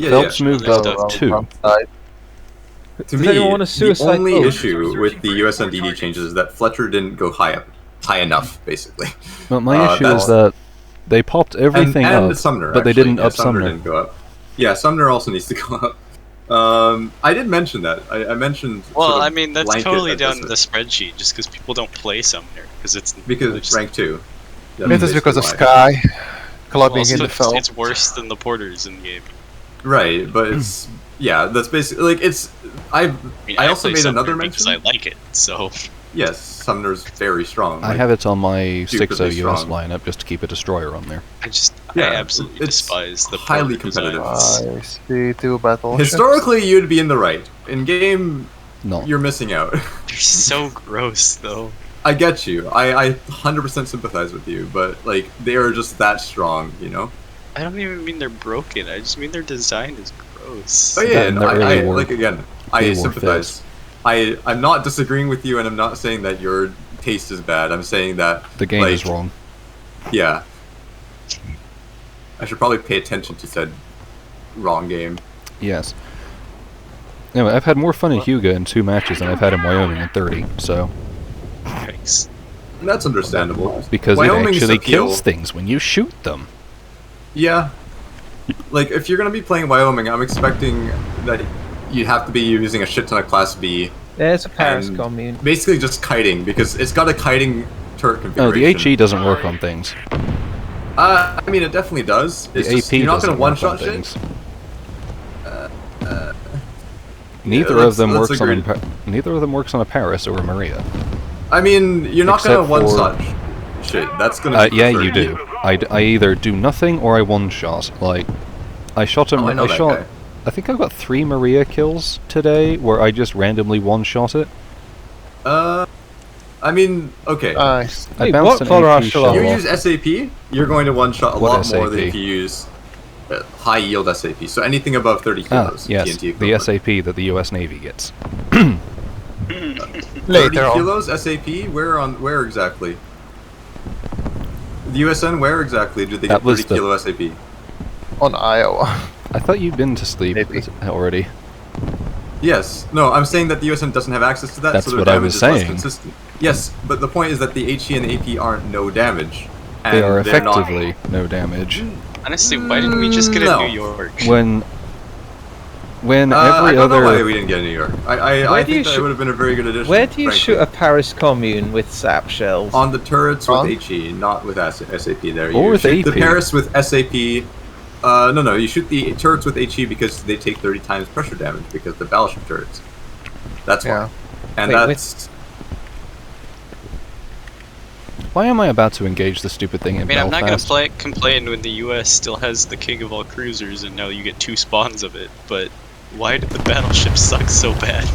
Yeah, Phelps yeah. moved up 2. To Does me, anyone want a the suicide only boat? issue with the USNDD changes is that Fletcher didn't go high enough, basically. But my issue is that's- that they popped everything and up, Sumner, but they actually. didn't Yeah, up Sumner Sumner. didn't go up. Yeah, Sumner also needs to go up. I did mention that. I mentioned. Well, sort of I mean, that's blanket totally down to assessment. the spreadsheet, just because people don't play Summoner, because it's Because rank 2. That's It is because of basically Sky clubbing well, in the fell. it's worse than the porters in the game. Right, but it's yeah. That's basically like it's. I also play made Summoner another because mention. I like it. So Yes, Sumner's very strong. I like, have it on my 6-0 stupidly US strong. lineup just to keep a destroyer on there. I Yeah, absolutely it's despise the highly porter competitive. designs. I see 2 battle. Historically, you'd be in the right. In game, No. you're missing out. They're so gross, though. I get you. I 100% sympathize with you, but like they are just that strong, you know. I don't even mean they're broken. I just mean their design is gross. Oh yeah, in no, the I early war- like again. I early war sympathize. I'm not disagreeing with you, and I'm not saying that your taste is bad. I'm saying that The game like, is wrong. Yeah. I should probably pay attention to said wrong game. Yes. Anyway, I've had more fun in Hugo in 2 matches than I've had in Wyoming in 30, so... Yikes. That's understandable. Because Wyoming's it actually appeal- kills things when you shoot them. Yeah. Like, if you're gonna be playing Wyoming, I'm expecting that you have to be using a shit ton of Class B. There's a Paris and commune. Basically just kiting, because it's got a kiting turret No, configuration. the HE doesn't work on things. I mean, it definitely does. It's The just, AP you're not doesn't gonna work on one-shot shit. things. Neither let's- of them let's works on agree. neither of them works on a Paris or a Maria. I mean, you're not Except gonna for- one-shot shit. That's gonna be Yeah, preferred. you do. I either do nothing or I one-shot. Like, I shot him. Oh, I know that shot. guy. I think I got 3 Maria kills today, where I just randomly one-shot it. I mean, okay. Nice. I Wait, bounced what an color AP are shell You off. use SAP, you're going to one-shot a What lot more than SAP? if you use high-yield SAP. So anything above 30 Ah, kilos. yes, TNT the equivalent. SAP that the U.S. Navy gets. 30 Later on. kilos SAP? Where exactly? The USN, where exactly did they That get was 30 the- kilo SAP? On Iowa. I thought you'd been to sleep Maybe. already. Yes. No, I'm saying that the USN doesn't have access to that, That's so their what I damage was is less saying. consistent. Yes, but the point is that the HE and the AP aren't no damage. And They are they're not- effectively no damage. Honestly, why didn't we just get a No. New York? When I every don't know why other we didn't get a New York. I Where do you think that shoot- would have been a very good addition. Where do you frankly. shoot a Paris commune with sap shells? On the turrets On? with HE, not with SAP there. Or You with shoot the AP. Paris with SAP. No, you shoot the turrets with HE because they take 30 times pressure damage because the battleship turrets. That's why. Yeah. And Wait, that's... why am I about to engage the stupid thing in I mean, I'm Belfast? not gonna complain when the U.S. still has the king of all cruisers, and now you get 2 spawns of it. But why did the battleship suck so bad?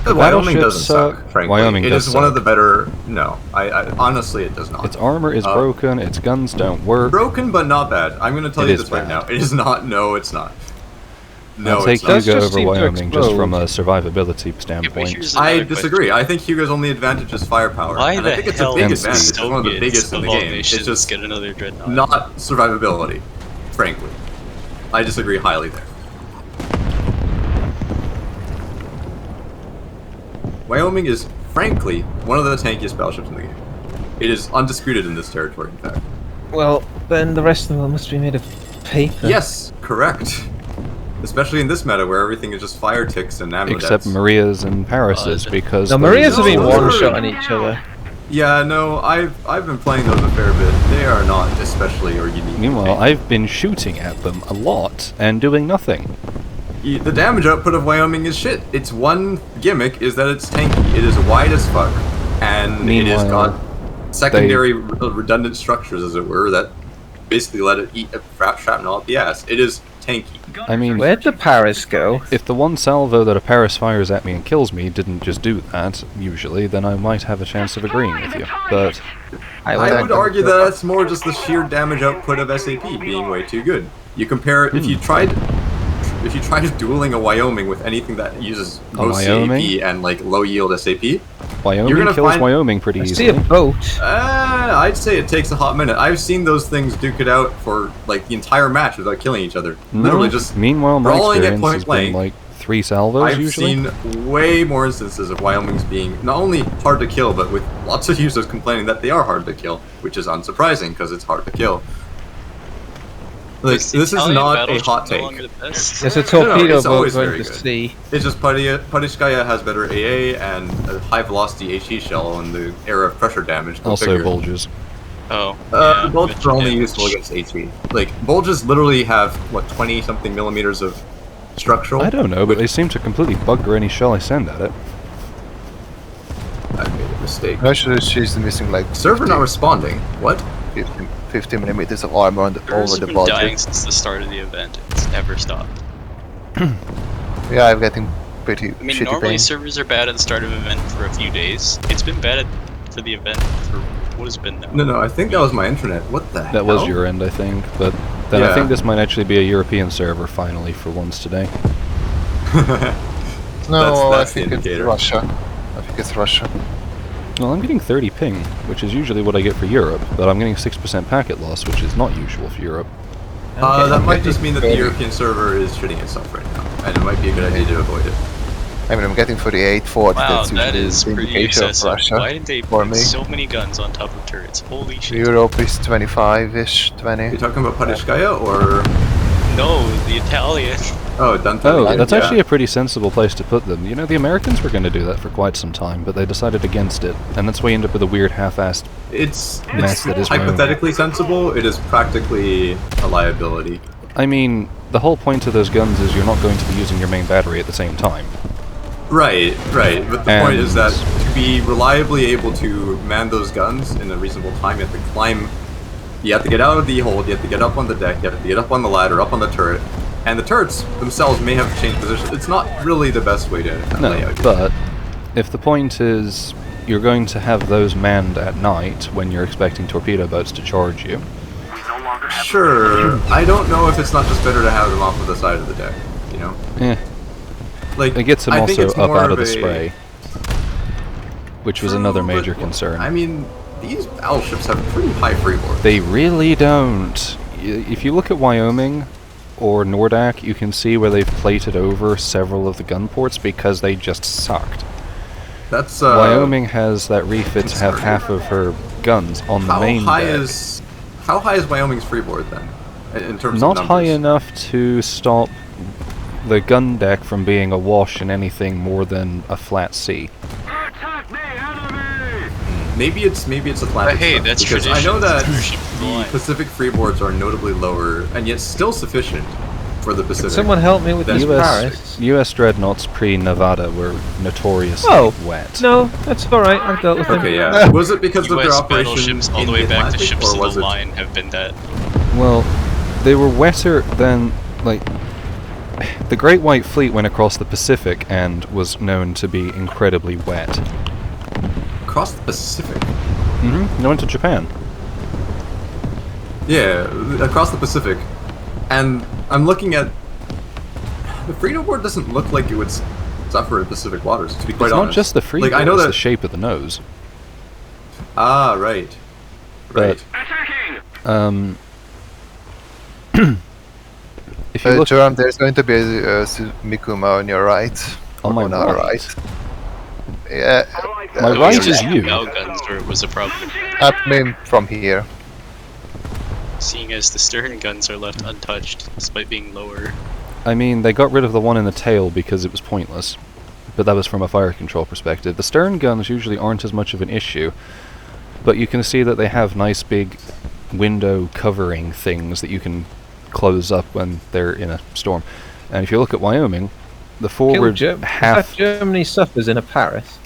Wyoming battleships doesn't suck, suck. frankly. Wyoming It does is one of suck. the better... No, I honestly, it does not. Its armor is broken. Its guns don't work. Broken, but not bad. I'm going to tell It you is this right bad. now. It is not. No, it's not. No, I'll take it's not. Does Hugo just over seem to Wyoming just from a explode. survivability standpoint. here's I another disagree. I think Hugo's only advantage is firepower. Why and the I think it's a hell big does advantage. the It's one of the Soviets biggest in of the all game. It's nations just get another dreadnought? not survivability, frankly. I disagree highly there. Wyoming is, frankly, one of the tankiest battleships in the game. It is undisputed in this territory, in fact. Well, then the rest of them must be made of paper. Yes, correct. Especially in this meta where everything is just fire ticks and ammo Except deaths. Marias and Parises, because No, those Marias have been No, are- one-shotting each other. Yeah, no, I've been playing those a fair bit. They are not especially or unique. Meanwhile, I've been shooting at them a lot and doing nothing. The damage output of Wyoming is shit. Its one gimmick is that it's tanky. It is wide as fuck, and it has Meanwhile, got secondary redundant structures, as it were, that basically let it eat a shrapnel up the ass. It is tanky. I mean, Where'd the Paris go? if the one salvo that a Paris fires at me and kills me didn't just do that, usually, then I might have a chance of agreeing with you. But I would argue that that's more just the sheer damage output of SAP being way too good. You compare it, if if you try dueling a Wyoming with anything that uses most Wyoming? CAP and like low yield SAP, Wyoming You're gonna kills find- Wyoming pretty I see a easily. boat. I'd say it takes a hot minute. I've seen those things duke it out for like the entire match without killing each other. Literally No. just. Meanwhile, my brawling at experience point has blank. been like 3 salvos I've usually. seen way more instances of Wyomings being not only hard to kill, but with lots of users complaining that they are hard to kill, which is unsurprising because it's hard to kill. Like, the this is Italian not a battleship hot no take. longer the best? There's a No, no, torpedo it's boat always going very to good. sea. It's just Padishkaya has better AA and a high velocity HE shell in the era of pressure damage. Go Also figure. Bulges. Oh. The bulges but are only yeah. useful against HE. Like, bulges literally have, what, 20 something millimeters of structural? I don't know, but they seem to completely bugger any shell I send at it. I made a mistake. Actually, she's missing like Server not responding. What? 50 millimeters of armor on the, Servers over have the been dying body. since the start of the event. It's never stopped. Yeah, I'm getting pretty I mean, shitty normally ping. servers are bad at the start of an event for a few days. It's been bad for the event for what has been now. No, I think that was my internet. What the That was hell? your end, I think. But then I Yeah. think this might actually be a European server finally for once today. No, that's I think the it's indicator. Russia. I think it's Russia. Well, I'm getting 30 ping, which is usually what I get for Europe, but I'm getting 6% packet loss, which is not usual for Europe. That might just mean that the European server is shitting itself right now, and it might be a good idea to avoid it. I mean, I'm getting 48 40. Wow, That's that usually is the pretty indicator of excessive. Russia. Why did they for put me. so many guns on top of turrets? Holy shit. Europe is 25-ish, Are 20. you talking about Padishkaya or... No, the Italian. Oh, Dante. Oh, that's yeah. actually a pretty sensible place to put them. You know, the Americans were going to do that for quite some time, but they decided against it, and that's why you end up with a weird half-assed... It's Mess that is hypothetically sensible. It is practically a liability. I mean, the whole point of those guns is you're not going to be using your main battery at the same time. Right. But the point is And- that to be reliably able to man those guns in a reasonable time, you have to climb. You have to get out of the hold. You have to get up on the deck. You have to get up on the ladder, up on the turret. And the turrets themselves may have changed position. It's not really the best way to lay No, out. but if the point is you're going to have those manned at night when you're expecting torpedo boats to charge you, Sure. I don't know if it's not just better to have them off of the side of the deck. You know, like it gets them I think also it's up more out of of the a- spray, which was True, another but- major concern. I mean, these battleships have pretty high freeboard. They really don't. If you look at Wyoming or Nordak, you can see where they've plated over several of the gun ports because they just sucked. That's Wyoming has that refit to have concerning. half of her guns on the How main high deck. how high is Wyoming's freeboard then, in terms Not of high numbers? enough to stop the gun deck from being awash in anything more than a flat sea. Maybe it's Atlantic. But hey, stuff, that's because tradition. I know that It's tradition for the life. Pacific freeboards are notably lower, and yet still sufficient for the Pacific. Someone help me with That's this Paris. US dreadnoughts pre-Nevada were notoriously Oh, wet. No, that's alright, I've dealt with Okay, them. yeah. Was it because of their US operation battleships all in the way back to Atlantic, ships or in was the it? line have been that. Well, they were wetter than, like... The Great White Fleet went across the Pacific and was known to be incredibly wet. Across the Pacific? Mm-hmm. They went to Japan. Yeah, across the Pacific. And I'm looking at... The Freedom Board doesn't look like it would suffer in Pacific waters, to be quite It's honest. not just the freeboard, Like, I know it's that... the shape of the nose. Ah, right. But- Right. If you look Jerome, there's going to be a Mikuma on your right. on my on our right, Yeah. My Oh, right it was is the you. Gao guns where it was a problem. I mean, from here. Seeing as the stern guns are left untouched, despite being lower. I mean, they got rid of the one in the tail because it was pointless. But that was from a fire control perspective. The stern guns usually aren't as much of an issue, but you can see that they have nice big window covering things that you can close up when they're in a storm. And if you look at Wyoming, the forward half... Germany suffers in a Paris.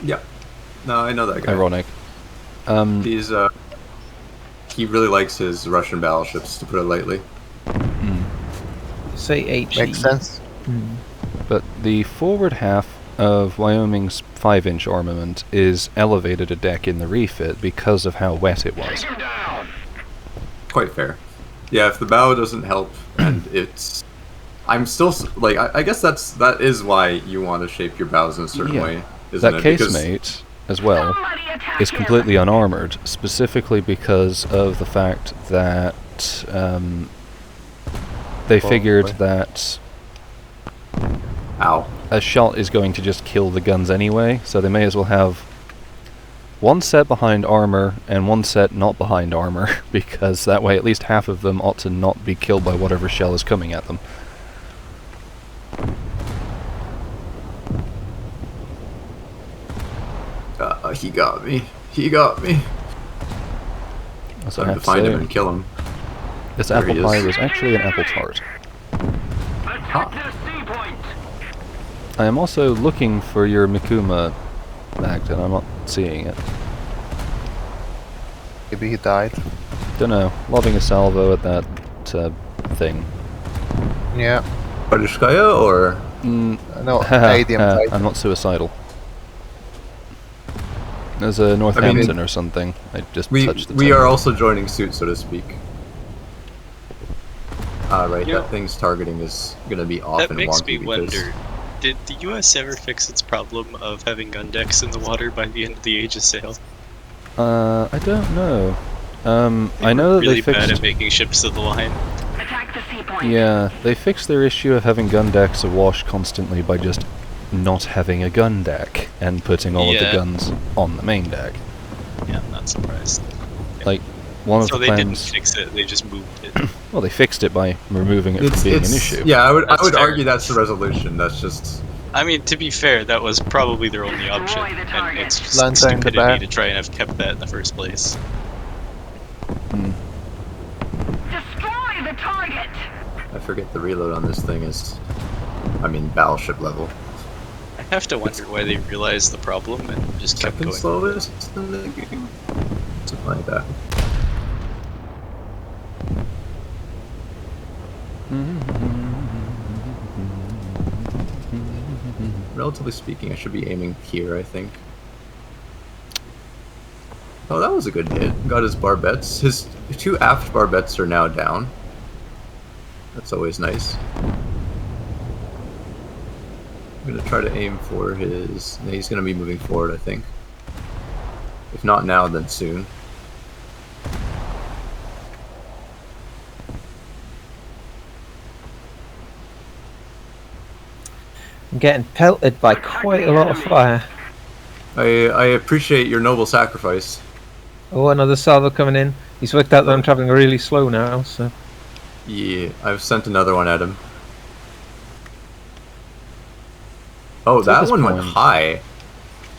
Yeah. No, I know that guy. Ironic. He's, he really likes his Russian battleships, to put it lightly. Say H. Makes sense. But the forward half of Wyoming's 5-inch armament is elevated a deck in the refit because of how wet it was. Quite fair. Yeah, if the bow doesn't help, and it's I'm still like I guess that is why you want to shape your bows in a certain Yeah. way, isn't That it? Because casemate, as well, is completely unarmored, specifically because of the fact that they figured that ow. a shot is going to just kill the guns anyway, so they may as well have one set behind armor and one set not behind armor, because that way at least half of them ought to not be killed by whatever shell is coming at them. He got me. He got me. That's what I Time have to to find say. him and kill him. This There apple he pie is. was actually an apple tart. Huh. I am also looking for your Mikuma back, and I'm not seeing it. Maybe he died. Dunno, lobbing a salvo at that thing. Yeah. Parishkaya or No, ADM died. I'm not suicidal. There's a Northampton or something. I just touched the we table. are also joining suit, so to speak. Right, Yeah. that thing's targeting is gonna be off That and makes wonky me because wonder, did the US ever fix its problem of having gun decks in the water by the end of the Age of Sail? I don't know. I know that really they bad fixed. at making ships to the line. Attack the seapoint. Yeah, they fixed their issue of having gun decks awash constantly by just not having a gun deck and putting all of the Yeah. guns on the main deck. Yeah, I'm not surprised. Like, one of So the they didn't plans. fix it, they just moved it. Well, they fixed it by removing it from being an issue. Yeah, I would That's fair. argue that's the resolution. That's just I mean, to be fair, that was probably their only option, the and target. it's just Lanta in the stupidity back. to try and have kept that in the first place. Destroy the target. I forget the reload on this thing is, I mean, battleship level. I have to wonder why they realized the problem and just kept Second going. slowest in the game, something like that. Relatively speaking, I should be aiming here, I think. Oh, that was a good hit. Got his barbettes. His two aft barbettes are now down. That's always nice. I'm gonna try to aim for his... no, he's gonna be moving forward, I think. If not now, then soon. I'm getting pelted by quite a lot of fire. I appreciate your noble sacrifice. Oh, another salvo coming in. He's worked out that I'm traveling really slow now, so... Yeah, I've sent another one at him. Oh, At that this one went point- high.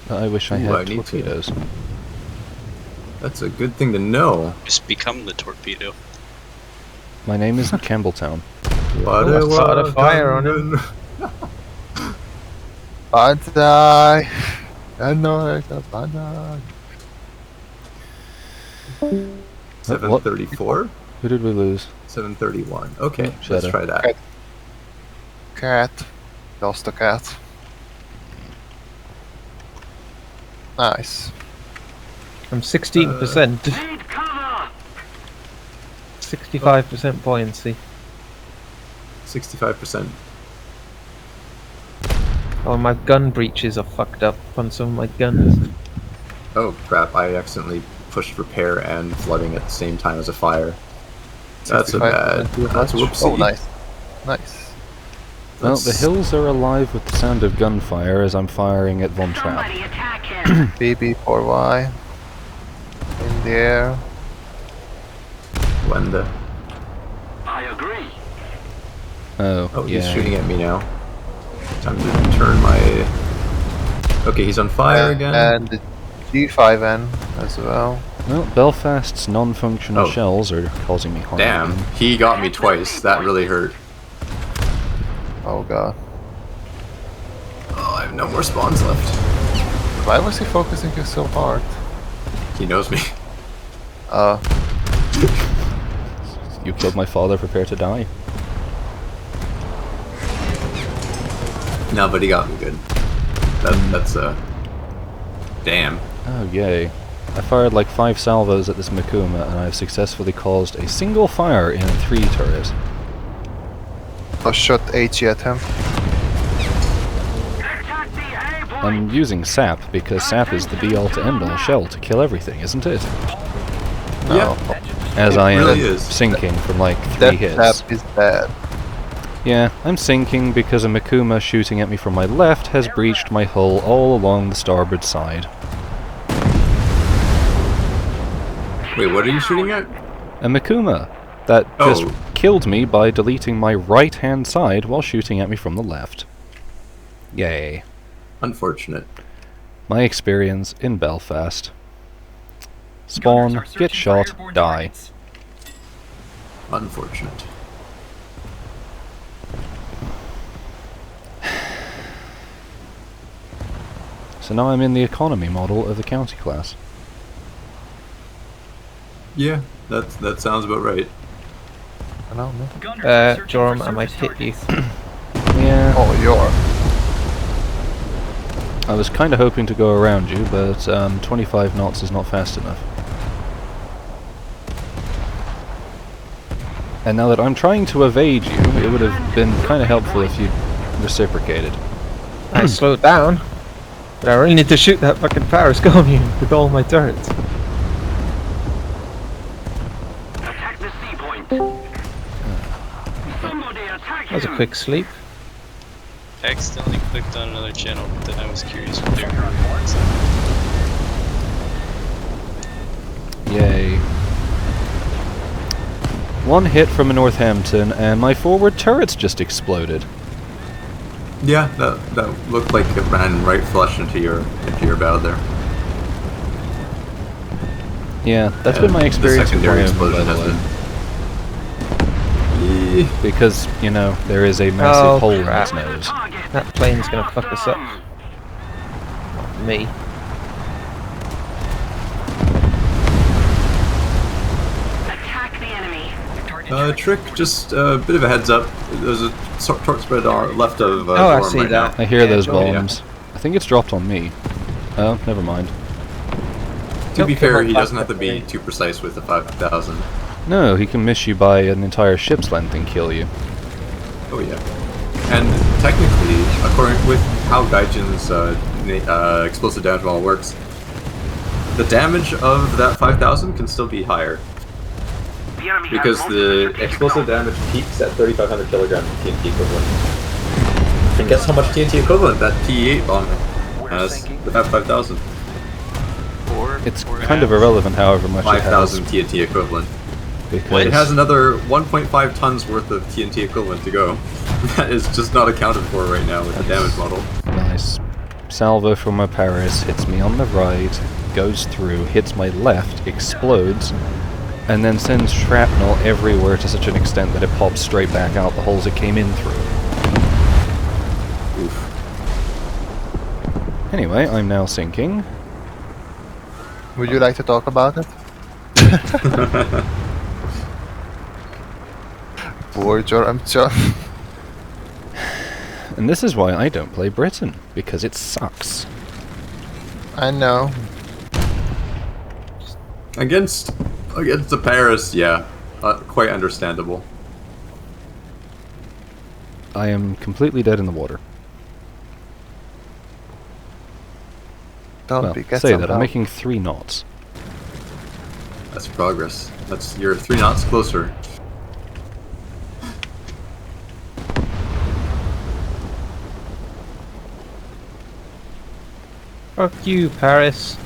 I wish I Ooh, had I need to- torpedoes. That's a good thing to know. Just become the torpedo. My name is Campbelltown. What Oh, I started a fire on him. Badai! I know it's a badai. 734? Who did we lose? 731. Okay, Oh, let's Shadow. try that. Okay. Cat. Lost a cat. Nice. I'm 16%. Need cover. 65% buoyancy. 65%. Oh, my gun breaches are fucked up on some of my guns. Oh crap, I accidentally pushed repair and flooding at the same time as a fire. That's a 65% bad. too That's a much. whoopsie. Oh, nice. Nice. Well, the That's- hills are alive with the sound of gunfire as I'm firing at Von Trapp. Somebody attack him. BB4Y. In the air. When the... I agree. Oh, Oh, yeah. he's shooting at me now. Time to turn my... Okay, he's on fire again. And the G5N as well. Well, Belfast's non-functional Oh. shells are causing me harm. Damn, he got me twice. That really hurt. Oh god. Oh, I have no more spawns left. Why was he focusing you so hard? He knows me. You killed my father, prepare to die. No, but he got me good. That's damn. Oh, yay. I fired like 5 salvos at this Mikuma, and I've successfully caused a single fire in 3 turrets. I shot HE at him. Attack the A point. I'm using sap because sap is the be-all to end-all shell to kill everything, isn't it? Yeah. As It I am really is. sinking from like 3 That hits. tap is bad. Yeah, I'm sinking because a Makuma shooting at me from my left has breached my hull all along the starboard side. Wait, what are you shooting at? A Makuma that just Oh. killed me by deleting my right-hand side while shooting at me from the left. Yay. Unfortunate. My experience in Belfast. Spawn, get shot, die. Unfortunate. So now I'm in the economy model of the county class. Yeah, that sounds about right. I don't know. Joram, I might hit you. Yeah, Oh, you're. I was kind of hoping to go around you, but 25 knots is not fast enough. And now that I'm trying to evade you, it would have been kind of helpful if you reciprocated. I slowed down, but I really need to shoot that fucking Paris Commune with all my turrets. Attack the C point. Somebody attack That was a him. quick sleep. I accidentally clicked on another channel that I was curious what they were. Yay. One hit from a Northampton, and my forward turrets just exploded. Yeah, that looked like it ran right flush into your bow there. Yeah, that's And been my experience the with secondary my own, by explosion the has way. been. Because, you know, there is a massive Oh, hole in crap. its nose. Target. That plane's gonna fuck us up. Not me. Attack the enemy. Trick, just a bit of a heads up. There's a torque spread on left of Oh, I Gorm see right that. I hear those Oh, yeah. bombs. I think it's dropped on me. Oh, never mind. now. To be Don't come fair, up he back doesn't have to that be way. too precise with the 5,000. No, he can miss you by an entire ship's length and kill you. Oh yeah. And technically, according with how Gaijin's explosive damage model works, the damage of that 5,000 can still be higher. The enemy Because has the multiple explosive damage peaks at 3,500 kilograms of TNT equivalent. And guess how much TNT equivalent that T8 bomb has? The 5,000. It's kind of irrelevant however much it has, 5,000 TNT equivalent. because It has another 1.5 tons worth of TNT equivalent to go. That is just not accounted for right now with the damage model. nice. Salvo from a Paris hits me on the right, goes through, hits my left, explodes, and then sends shrapnel everywhere to such an extent that it pops straight back out the holes it came in through. Oof. Anyway, I'm now sinking. Would you like to talk about it? Poor Joram John. And this is why I don't play Britain, because it sucks. I know. Against the Paris, yeah, quite understandable. I am completely dead in the water. Don't Well, be get say some that, I'm help. making 3 knots. That's progress. That's you're 3 knots closer. Fuck you, Paris.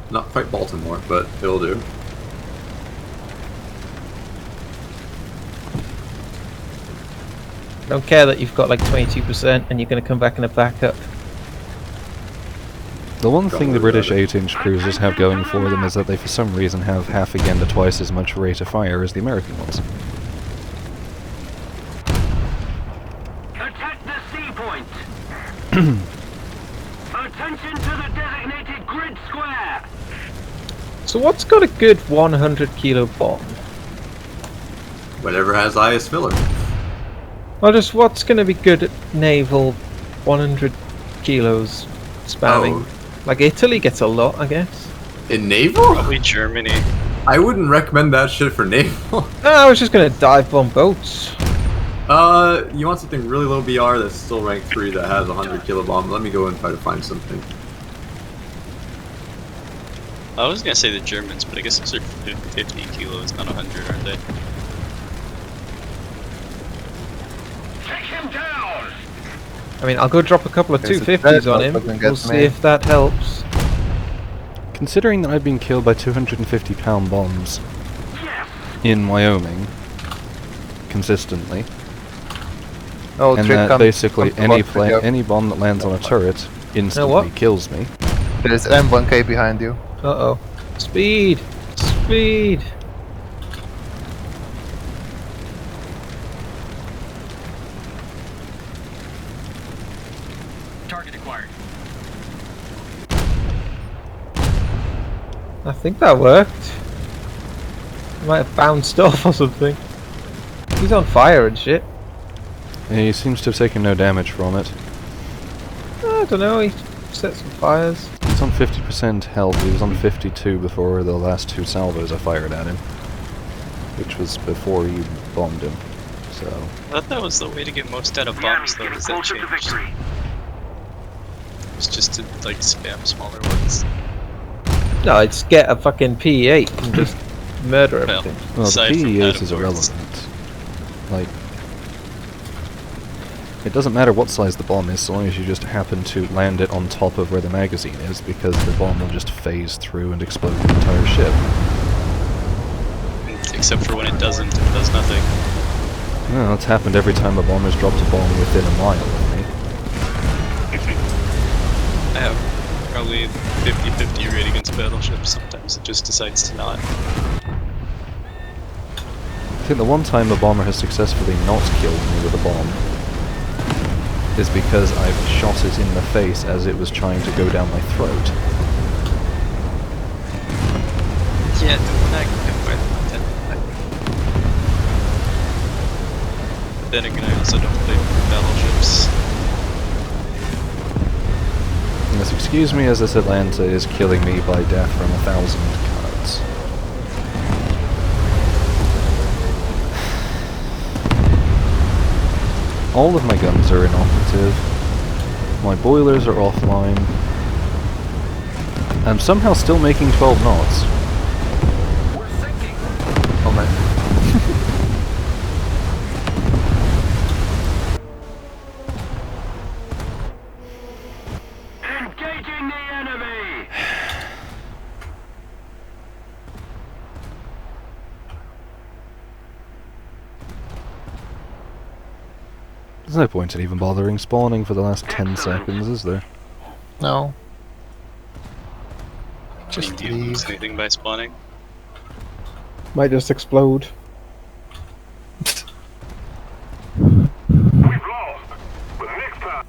Not quite Baltimore, but it'll do. Don't care that you've got like 22% and you're gonna come back in a backup. The one thing the Probably British better. 8-inch cruisers have going for them is that they for some reason have half again to twice as much rate of fire as the American ones. Attack the C point. Attention to the designated grid square. So what's got a good 100 kilo bomb? Whatever has highest filler. Well, just what's gonna be good at naval 100 kilos spamming? Oh, Like Italy gets a lot, I guess. in naval? Probably Germany. I wouldn't recommend that shit for naval. No, I was just gonna dive bomb boats. You want something really low BR that's still rank 3 that has 100 kilobomb? Let me go and try to find something. I was gonna say the Germans, but I guess those are 50 kilos, not 100, aren't they? Take him down! I mean, I'll go drop a couple of There's a 250s on dreadnought him. doesn't We'll get see me. if that helps. Considering that I've been killed by 250-pound bombs Yes! in Wyoming consistently, Oh, and trick that comes- basically comes to any watch with you. any bomb that lands on a turret instantly what? kills me. There's M1K behind you. Uh-oh. Speed! Speed! Target acquired. I think that worked. He might have bounced off or something. He's on fire and shit. He seems to have taken no damage from it. I don't know, he set some fires. He's on 50% health. He was on 52 before the last 2 salvos I fired at him, which was before you bombed him. So I thought that was the way to get most out of The bombs, enemy though. is Has that closer to changed? victory. It's just to, like, spam smaller ones. No, it's get a fucking PE8 and just murder Well, everything. well, the aside from PE8 that, is of course. irrelevant. Like, it doesn't matter what size the bomb is, so long as you just happen to land it on top of where the magazine is, because the bomb will just phase through and explode the entire ship. Except for when it doesn't, it does nothing. Well, that's happened every time a bomber's dropped a bomb within a mile of me. I have probably 50-50 rate against battleships. Sometimes it just decides to not. I think the one time a bomber has successfully not killed me with a bomb is because I've shot it in the face as it was trying to go down my throat. Yeah, but then again, I also don't play battleships. Yes, excuse me as this Atlanta is killing me by death from 1,000 cards. All of my guns are inoperative. My boilers are offline. I'm somehow still making 12 knots. We're sinking. Oh man. Engaging the enemy! There's no point in even bothering spawning for the last 10 seconds, is there? No. Just do you lose anything by spawning? Might just explode. We've lost. But next time.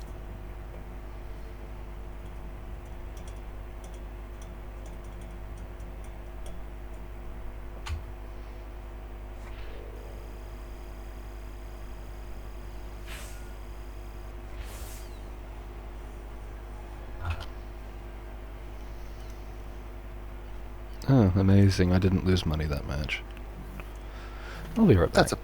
Oh, amazing. I didn't lose money that match. I'll be right back. That's a